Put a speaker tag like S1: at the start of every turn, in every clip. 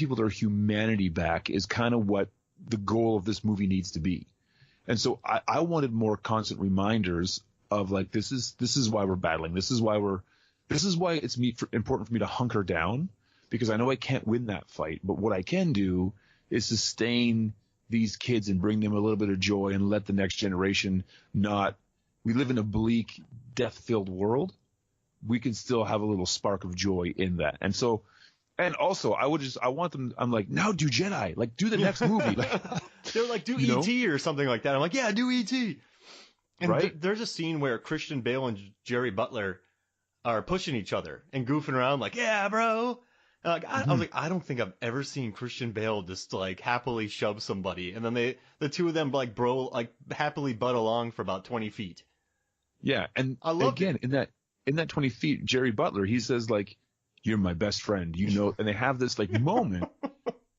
S1: people their humanity back is kind of what the goal of this movie needs to be. And so I wanted more constant reminders of like, this is why we're battling. This is why it's important for me to hunker down, because I know I can't win that fight. But what I can do is sustain these kids and bring them a little bit of joy and let the next generation we live in a bleak, death-filled world. We can still have a little spark of joy in that. And so, and also I want them, I'm like, now do Jedi, like do the next movie. Like,
S2: they're like, do E.T. or something like that. I'm like, yeah, do E.T. And
S1: right?
S2: There's a scene where Christian Bale and Jerry Butler are pushing each other and goofing around like, yeah, bro. And like, I was like, I don't think I've ever seen Christian Bale just like happily shove somebody. And then the two of them like happily butt along for about 20 feet.
S1: Yeah. And I love in that 20 feet, Jerry Butler, he says like, you're my best friend, and they have this like moment,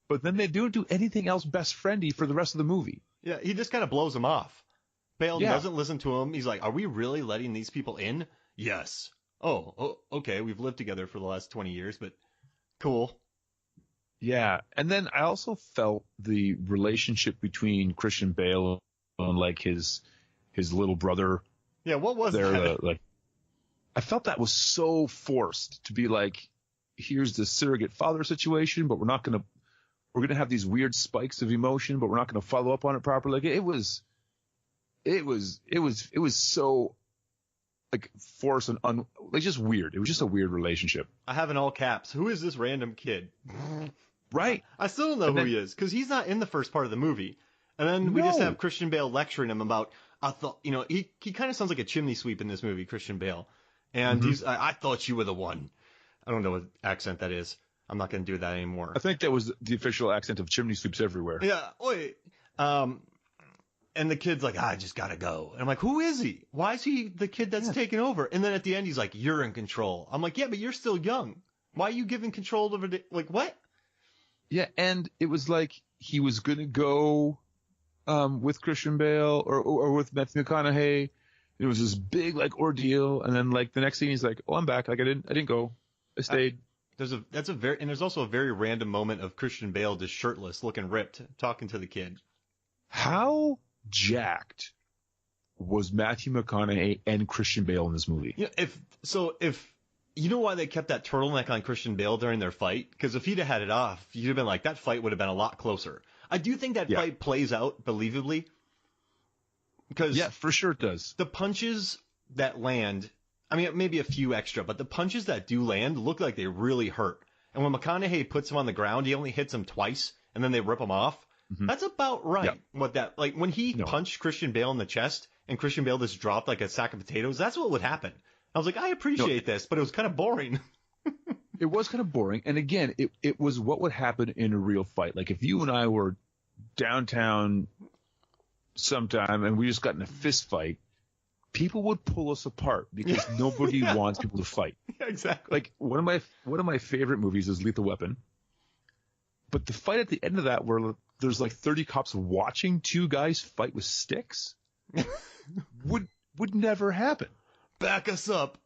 S1: but then they don't do anything else best friendy for the rest of the movie.
S2: Yeah. He just kind of blows him off. Bale doesn't listen to him. He's like, are we really letting these people in? Yes. Oh, okay. We've lived together for the last 20 years, but cool.
S1: Yeah. And then I also felt the relationship between Christian Bale and like his little brother.
S2: Yeah. What was that?
S1: Like, I felt that was so forced to be like, here's the surrogate father situation, but we're going to have these weird spikes of emotion, but we're not going to follow up on it properly. Like it was so like forced and like just weird. It was just a weird relationship.
S2: I have in all caps, who is this random kid?
S1: Right.
S2: I still don't know who he is, because he's not in the first part of the movie. And then we just have Christian Bale lecturing him about, he kind of sounds like a chimney sweep in this movie, Christian Bale. And I thought you were the one. I don't know what accent that is. I'm not going to do that anymore.
S1: I think that was the official accent of chimney sweeps everywhere.
S2: Yeah. Wait. And the kid's like, I just got to go. And I'm like, who is he? Why is he the kid that's taking over? And then at the end, he's like, you're in control. I'm like, yeah, but you're still young. Why are you giving control over like, what?
S1: Yeah. And it was like he was going to go with Christian Bale or with Matthew McConaughey. It was this big like ordeal. And then like the next scene, he's like, oh, I'm back. Like I didn't go. I stayed.
S2: There's also a very random moment of Christian Bale just shirtless, looking ripped, talking to the kid.
S1: How jacked was Matthew McConaughey and Christian Bale in this movie?
S2: Yeah, if you know why they kept that turtleneck on Christian Bale during their fight? Because if he'd have had it off, you'd have been like, that fight would have been a lot closer. I do think that fight plays out believably. Because
S1: yeah, for sure it does.
S2: The punches that land, I mean, maybe a few extra, but the punches that do land look like they really hurt. And when McConaughey puts him on the ground, he only hits him twice, and then they rip him off. Mm-hmm. That's about right. Yeah. What that, like when he punched Christian Bale in the chest, and Christian Bale just dropped like a sack of potatoes, that's what would happen. I was like, I appreciate this, but it was kind of boring.
S1: It was kind of boring. And again, it was what would happen in a real fight. Like if you and I were downtown sometime and we just got in a fist fight, people would pull us apart because nobody wants people to fight.
S2: Yeah, exactly.
S1: Like one of my favorite movies is Lethal Weapon. But the fight at the end of that where there's like 30 cops watching two guys fight with sticks would never happen.
S2: Back us up.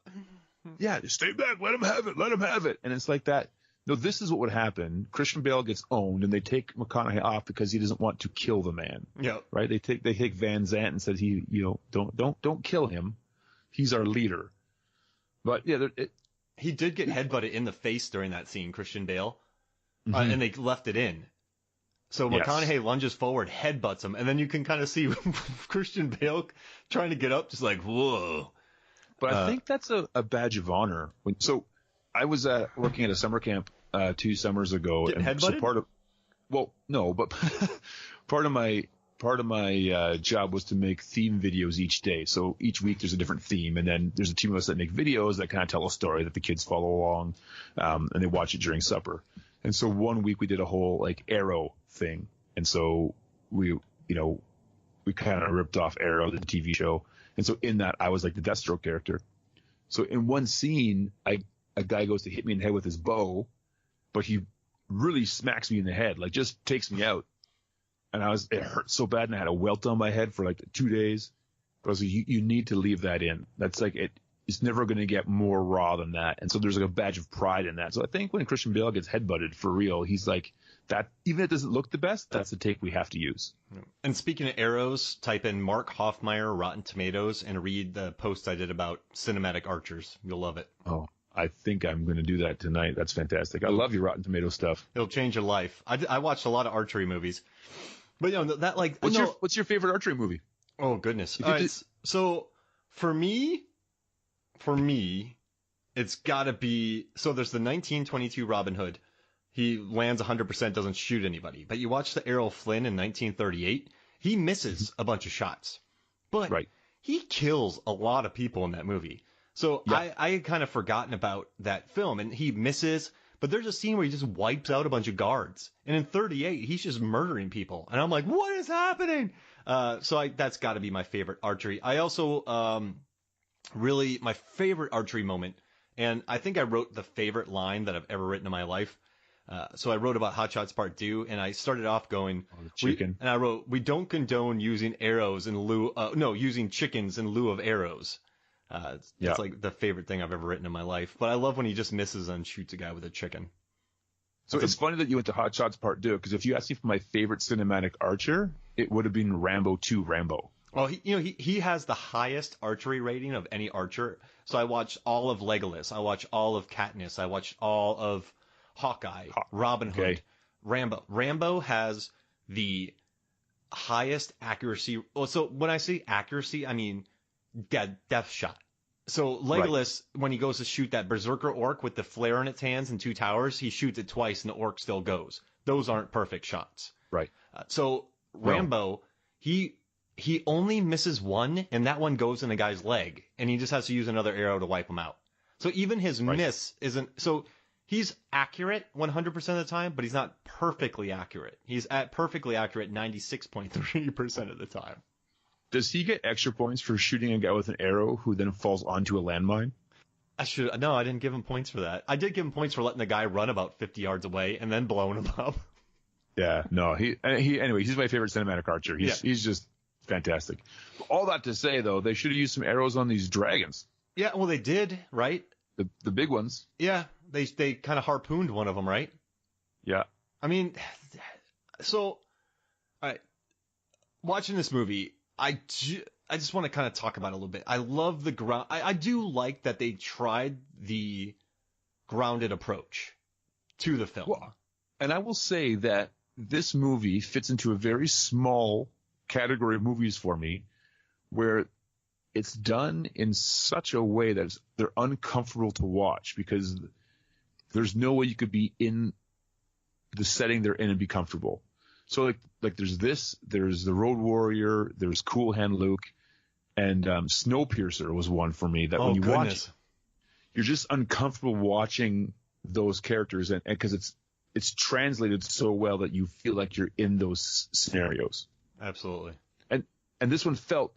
S1: Yeah, just stay back. Let him have it. Let him have it. And it's like that. No, this is what would happen. Christian Bale gets owned, and they take McConaughey off because he doesn't want to kill the man.
S2: Yeah.
S1: Right. They take Van Zandt and said don't kill him. He's our leader. But yeah,
S2: he did get headbutted in the face during that scene, Christian Bale, and they left it in. So McConaughey lunges forward, headbutts him, and then you can kind of see Christian Bale trying to get up, just like whoa.
S1: But I think that's a badge of honor. So I was working at a summer camp 2 summers ago,
S2: and headbutted?
S1: So part of my job was to make theme videos each day. So each week there's a different theme, and then there's a team of us that make videos that kind of tell a story that the kids follow along, and they watch it during supper. And so one week we did a whole like Arrow thing, and so we kind of ripped off Arrow, the TV show. And so in that, I was like the Deathstroke character. So in one scene, a guy goes to hit me in the head with his bow, but he really smacks me in the head, like just takes me out. And it hurt so bad, and I had a welt on my head for like 2 days. But I was like, you need to leave that in. That's like it's never going to get more raw than that. And so there's like a badge of pride in that. So I think when Christian Bale gets headbutted for real, he's like, that even if it doesn't look the best, that's the take we have to use.
S2: And speaking of arrows, type in Mark Hoffmeyer, Rotten Tomatoes, and read the post I did about cinematic archers. You'll love it.
S1: Oh, I think I'm going to do that tonight. That's fantastic. I love your Rotten Tomatoes stuff.
S2: It'll change your life. I watched a lot of archery movies. But, that like...
S1: What's your favorite archery movie?
S2: Oh, goodness. All right, so, for me, it's got to be... So, there's the 1922 Robin Hood. He lands 100%, doesn't shoot anybody. But you watch the Errol Flynn in 1938, he misses a bunch of shots. But he kills a lot of people in that movie. So I had kind of forgotten about that film, and he misses, but there's a scene where he just wipes out a bunch of guards. And in 38, he's just murdering people. And I'm like, what is happening? That's got to be my favorite archery. I also, really, my favorite archery moment, and I think I wrote the favorite line that I've ever written in my life. So I wrote about Hot Shots Part 2, and I started off going, and I wrote, we don't condone using arrows in lieu, using chickens in lieu of arrows. It's like the favorite thing I've ever written in my life. But I love when he just misses and shoots a guy with a chicken.
S1: So it's funny that you went to Hot Shots Part 2, because if you asked me for my favorite cinematic archer, it would have been Rambo 2 Rambo.
S2: Well, he has the highest archery rating of any archer. So I watched all of Legolas. I watched all of Katniss. I watched all of Hawkeye, Robin Hood, Rambo. Rambo has the highest accuracy. Well, so when I say accuracy, I mean death shot. So Legolas, when he goes to shoot that berserker orc with the flare in its hands and two towers, he shoots it twice and the orc still goes. Those aren't perfect shots.
S1: Right.
S2: So Rambo, he only misses one, and that one goes in the guy's leg, and he just has to use another arrow to wipe him out. So even his miss isn't so. He's accurate 100% of the time, but he's not perfectly accurate. He's perfectly accurate 96.3% of the time.
S1: Does he get extra points for shooting a guy with an arrow who then falls onto a landmine?
S2: I didn't give him points for that. I did give him points for letting the guy run about 50 yards away and then blowing him up. Yeah, no,
S1: anyway, he's my favorite cinematic archer. He's just fantastic. All that to say, though, they should have used some arrows on these dragons.
S2: Yeah, well, they did, right?
S1: The big ones.
S2: Yeah, they kind of harpooned one of them, right?
S1: Yeah.
S2: I mean, so, all right, watching this movie, I just want to kind of talk about it a little bit. I love the ground. I do like that they tried the grounded approach to the film.
S1: Well, and I will say that this movie fits into a very small category of movies for me, where it's done in such a way that they're uncomfortable to watch, because there's no way you could be in the setting they're in and be comfortable. So like there's the Road Warrior, there's Cool Hand Luke, and Snowpiercer was one for me that when you watch it, you're just uncomfortable watching those characters, and because it's translated so well that you feel like you're in those scenarios.
S2: Absolutely.
S1: And this one felt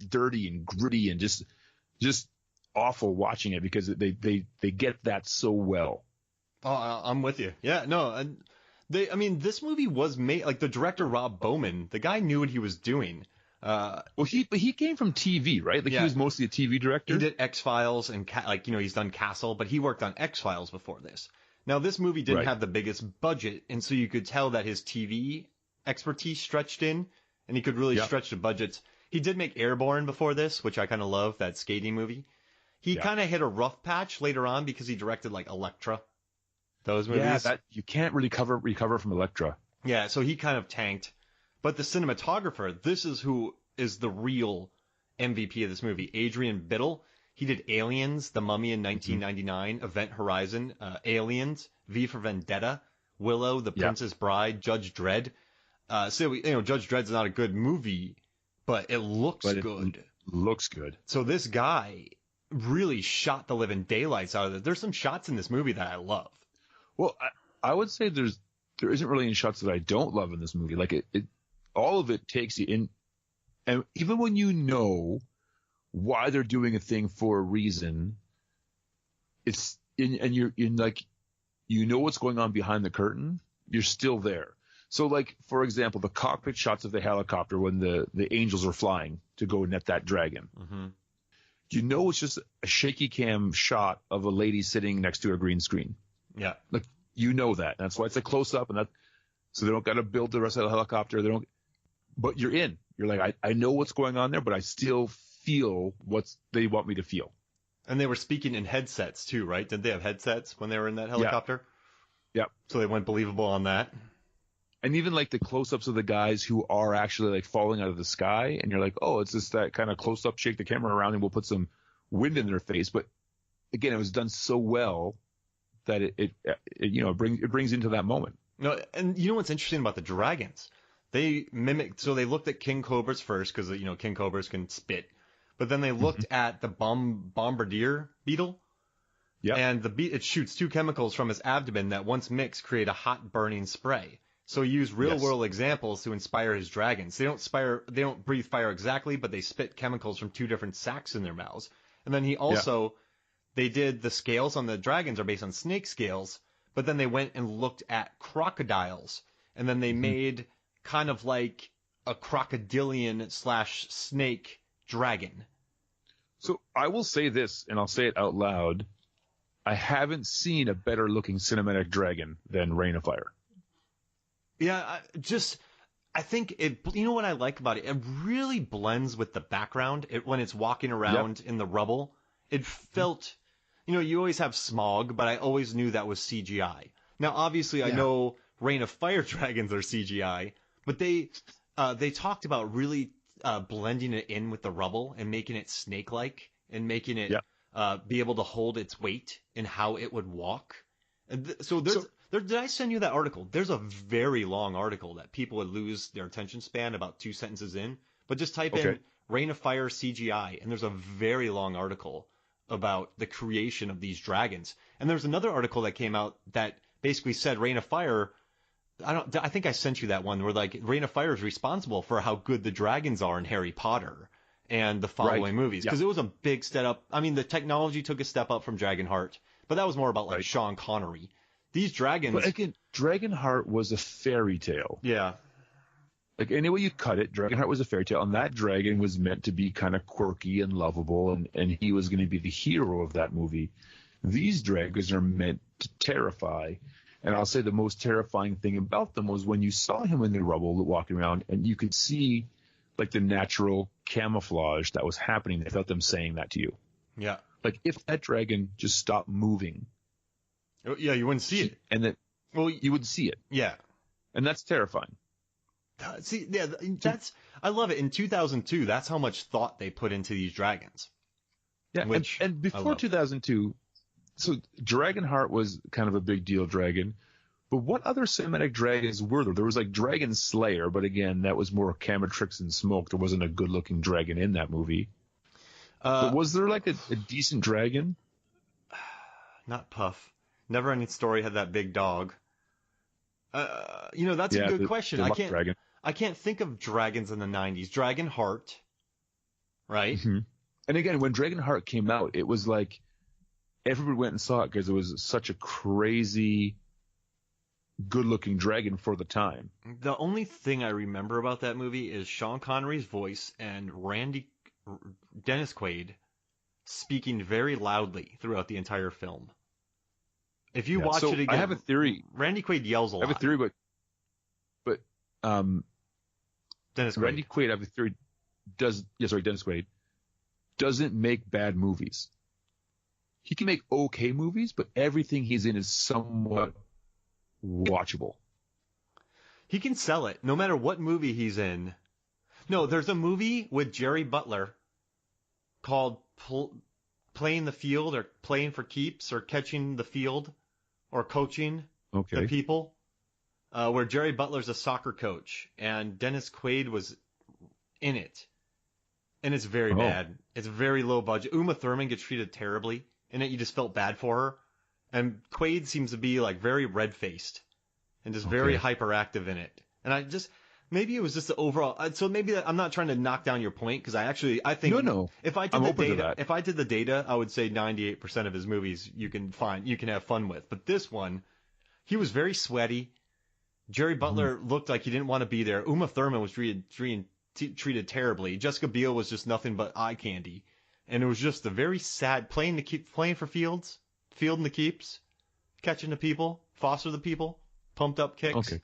S1: dirty and gritty and just awful watching it, because they get that so well.
S2: Oh, I'm with you. Yeah, no, this movie was made, like, the director Rob Bowman, the guy knew what he was doing.
S1: He came from TV, right? Like, he was mostly a TV director.
S2: He did X-Files and he's done Castle, but he worked on X-Files before this. Now, this movie didn't have the biggest budget, and so you could tell that his TV expertise stretched in, and he could really stretch the budgets. He did make Airborne before this, which I kind of love, that skating movie. He kind of hit a rough patch later on because he directed, like, Elektra. Those movies.
S1: Yeah, that you can't really recover from Elektra.
S2: Yeah, so he kind of tanked. But the cinematographer, this is who is the real MVP of this movie. Adrienne Biddle. He did Aliens, The Mummy in 1999, Event Horizon, Aliens, V for Vendetta, Willow, The Princess Bride, Judge Dredd. Judge Dredd's not a good movie, but it looks good.
S1: It looks good.
S2: So this guy really shot the living daylights out of it. There's some shots in this movie that I love.
S1: Well, I would say there isn't really any shots that I don't love in this movie. Like it all of it takes you in, and even when you know why they're doing a thing for a reason, and you're in, like, you know what's going on behind the curtain, you're still there. So, like, for example, the cockpit shots of the helicopter when the angels are flying to go net that dragon. Mm-hmm. You know it's just a shaky cam shot of a lady sitting next to a green screen.
S2: Yeah.
S1: Like, you know that. That's why it's a close up, and So they don't got to build the rest of the helicopter. But you're in. You're like, I know what's going on there, but I still feel what they want me to feel.
S2: And they were speaking in headsets too, right? Did they have headsets when they were in that helicopter?
S1: Yeah.
S2: So they went believable on that.
S1: And even like the close-ups of the guys who are actually like falling out of the sky, and you're like, oh, it's just that kind of close-up, shake the camera around, and we'll put some wind in their face. But again, it was done so well that it brings into that moment.
S2: No, and you know what's interesting about the dragons? They mimicked, so they looked at king cobras first because king cobras can spit, but then they looked at the bombardier beetle.
S1: Yeah.
S2: And it shoots two chemicals from his abdomen that once mixed create a hot burning spray. So he used real world examples to inspire his dragons. They don't breathe fire exactly, but they spit chemicals from two different sacs in their mouths. And then he also, they did the scales on the dragons are based on snake scales, but then they went and looked at crocodiles, and then they made kind of like a crocodilian / snake dragon.
S1: So I will say this, and I'll say it out loud. I haven't seen a better looking cinematic dragon than Rain of Fire.
S2: Yeah, I think it, you know what I like about it? It really blends with the background. When it's walking around in the rubble, it felt, you always have smog, but I always knew that was CGI. Now, obviously, I know Rain of Fire dragons are CGI, but they talked about really blending it in with the rubble and making it snake-like and making it be able to hold its weight in how it would walk. Did I send you that article? There's a very long article that people would lose their attention span about 2 sentences in. But just type in Rain of Fire CGI, and there's a very long article about the creation of these dragons. And there's another article that came out that basically said Rain of Fire. I think I sent you that one where like Rain of Fire is responsible for how good the dragons are in Harry Potter and the following movies, because it was a big step up. I mean, the technology took a step up from Dragonheart, but that was more about like Sean Connery. These dragons.
S1: But again, Dragonheart was a fairy tale.
S2: Yeah.
S1: Like any way you cut it, Dragonheart was a fairy tale, and that dragon was meant to be kind of quirky and lovable, and he was going to be the hero of that movie. These dragons are meant to terrify, and I'll say the most terrifying thing about them was when you saw him in the rubble walking around, and you could see like the natural camouflage that was happening without them saying that to you.
S2: Yeah.
S1: Like if that dragon just stopped moving.
S2: Yeah, you wouldn't see it.
S1: And then, you would see it.
S2: Yeah.
S1: And that's terrifying.
S2: See, yeah, I love it. In 2002, that's how much thought they put into these dragons.
S1: Yeah, and before 2002, so Dragonheart was kind of a big deal dragon. But what other cinematic dragons were there? There was like Dragon Slayer, but again, that was more Camatrix and smoke. There wasn't a good-looking dragon in that movie. But was there like a decent dragon?
S2: Not Puff. Never Ending Story had that big dog. That's a good question. I can't think of dragons in the 90s. Dragonheart, right?
S1: Mm-hmm. And again, when Dragonheart came out, it was like everybody went and saw it because it was such a crazy, good-looking dragon for the time.
S2: The only thing I remember about that movie is Sean Connery's voice and Dennis Quaid speaking very loudly throughout the entire film. If you watch it again,
S1: I have a theory.
S2: Randy Quaid yells a lot.
S1: I have a theory, but
S2: Dennis Quaid.
S1: Randy Quaid, I have a theory. Dennis Quaid doesn't make bad movies. He can make okay movies, but everything he's in is somewhat watchable.
S2: He can sell it, no matter what movie he's in. No, there's a movie with Jerry Butler called Playing the Field, or Playing for Keeps, or Catching the Field, or Coaching the People, where Jerry Butler's a soccer coach, and Dennis Quaid was in it. And it's very bad. It's very low budget. Uma Thurman gets treated terribly in it. You just felt bad for her. And Quaid seems to be like very red-faced and just very hyperactive in it. And maybe it was just the overall. So maybe I'm not trying to knock down your point, because I think
S1: no.
S2: If I did the data, I would say 98% of his movies you can have fun with. But this one, he was very sweaty. Jerry Butler looked like he didn't want to be there. Uma Thurman was treated terribly. Jessica Biel was just nothing but eye candy, and it was just a very sad playing for Field in the Keeps, catching the people, foster the people, pumped up kicks.
S1: Okay.